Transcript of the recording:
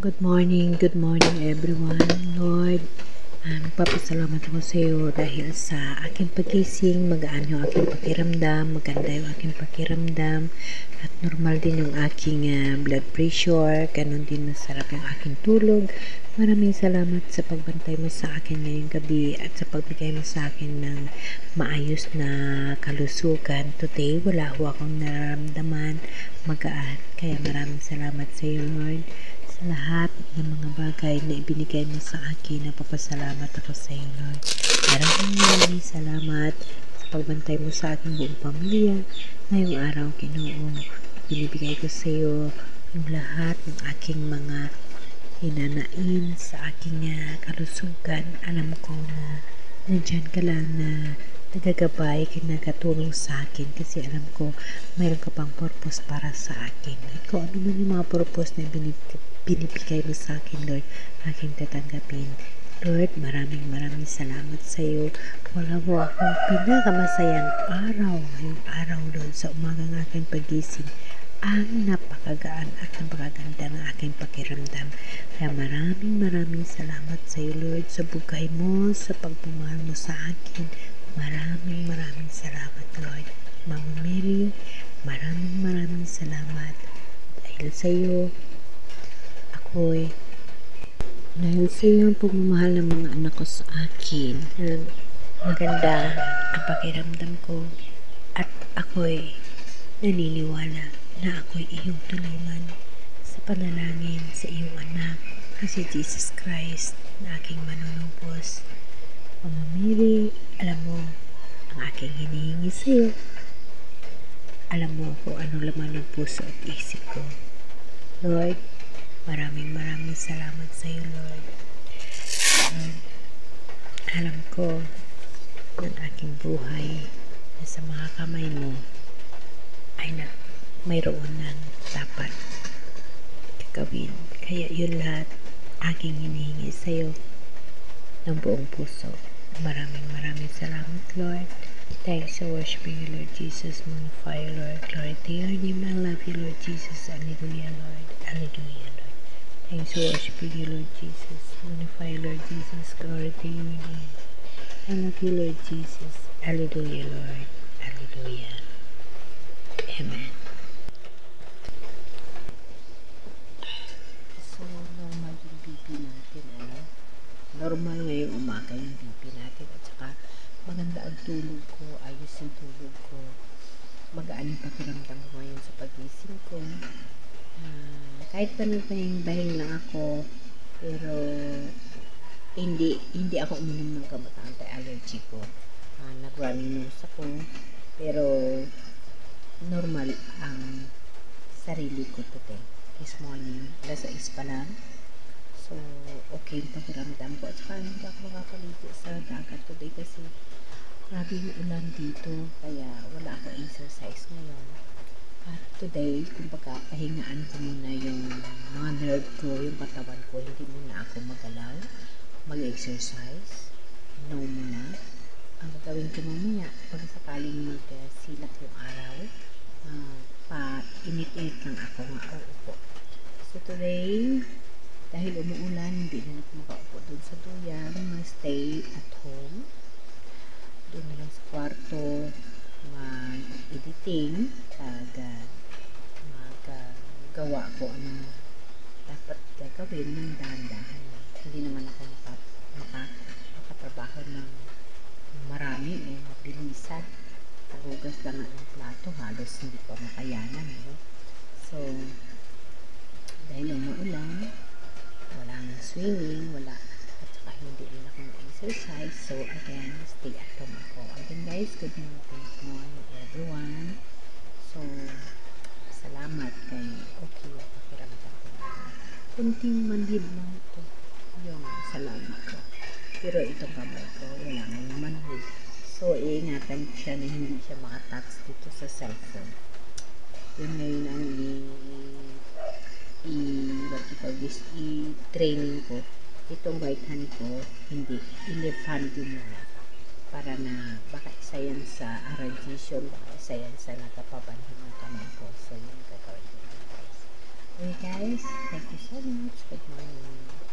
Good morning everyone. Lord, papasalamat ako sa iyo dahil sa aking pagising, magaan yung aking pakiramdam, maganda yung aking pakiramdam, at normal din yung aking blood pressure, ganun din masarap yung aking tulog. Maraming salamat sa pagbantay mo sa akin ngayong gabi at sa pagbigay mo sa akin ng maayos na kalusugan. Today, wala ho akong nararamdaman, magaan. Kaya maraming salamat sa iyo, Lord. Sa lahat ng mga bagay na ibinigay mo sa akin, napapasalamat ako sa iyo, Lord. Maraming salamat sa pagbantay mo sa aking buong pamilya. Ngayong araw, Ginoo, binibigay ko sa iyo yung lahat ng aking mga hinanain sa aking kalusugan. Alam ko na nandyan ka lang na nagagabay, nagkatulong sa akin kasi alam ko mayroon ka pang purpose para sa akin. At kung ano man yung mga purpose na binibigay mo sa akin, Lord, aking tatanggapin. Lord, maraming salamat sa iyo. Wala mo akong pinakamasayang araw ngayong araw, Lord, sa umagang aking pagising. Ang napakagaan at napakaganda ng aking pakiramdam. Kaya maraming salamat sa iyo, Lord, sa bugay mo, sa pagmamahal mo sa akin. Maraming salamat, Lord. Mama Mary, maraming salamat. Dahil sa iyo, dahil sa iyo ang pagmamahal ng mga anak ko sa akin, maganda ang pakiramdam ko at ako'y naniniwala na ako'y iyong tulungan sa panalangin sa iyong anak na si Jesus Christ na aking manunubos. Mama Mary, alam mo ang aking hinihingi sa iyo. Alam mo kung anong laman ng puso at isip ko. Lord, maraming salamat sa iyo, Lord. Lord, alam ko ng aking buhay na sa mga kamay mo ay mayroon ng dapat gagawin. Kaya yun lahat aking hinihingi sa iyo ng buong puso. Maraming salamat, Lord. Thanks for worshiping you, Lord Jesus. Magnify you, Lord. Glory to your name. I love you, Lord Jesus. Hallelujah, Lord. Hallelujah, Lord. Thanks for worshiping you, Lord Jesus. Magnify you, Lord Jesus. Glory to your name. I love you, Lord Jesus. Hallelujah, Lord. Hallelujah. Amen. So, normal yung BP natin, ano? Normal ngayong umaga yung BP natin at saka maganda ang tulog ko, ayos yung tulog ko, magaan yung pakiramdam ko ngayon sa pagising ko. Kahit bahing lang ako, pero hindi ako uminom ng gamot anti-allergy ko. Nag-running nose ako, pero normal ang sarili ko today. This morning, alas 6 pa lang. So, okay yung pakiramdam ko. At saka hindi ako makapaligo sa dagat today kasi grabe yung ulan dito. Kaya wala ako exercise ngayon. At today, kumbaga, pahingaan ko muna yung mga nerve ko, yung katawan ko. Hindi muna ako magalaw, mag-exercise. No muna. Ang gagawin ko mamaya, pag sakaling magsilak yung araw, pa-init-init lang ako nga uupo. So today, dahil umuulan, hindi na ako makaupo doon sa duyan, stay at home. Doon na lang sa kwarto, mag-editing, magawa ko anong dapat gagawin ng dahan-dahan. Hindi naman ako makatrabaho ng marami mabilisan. Pagugas lang ang plato, halos hindi pa makayanan. So, dahil umuulan, wala nang swimming, wala, at saka hindi rin ako exercise. So again, stay at home ako. Again guys, good morning everyone. So, salamat kay okay yung pakiramdam ko. Kunting manhid lang ito yung salamat ko. Pero itong kamay ko, wala nga yung manhid. So, iingatan siya na hindi siya makatouch dito sa cellphone. Yun ngayon ang i-training ko. Itong right hand ko, hindi, i-left hand din muna. Para na, baka isa yan sa arrangation, baka isa yan sa nakapabanhin ng kamay ko. So, yun gagawin ko guys. Okay guys, Thank you so much. Good morning.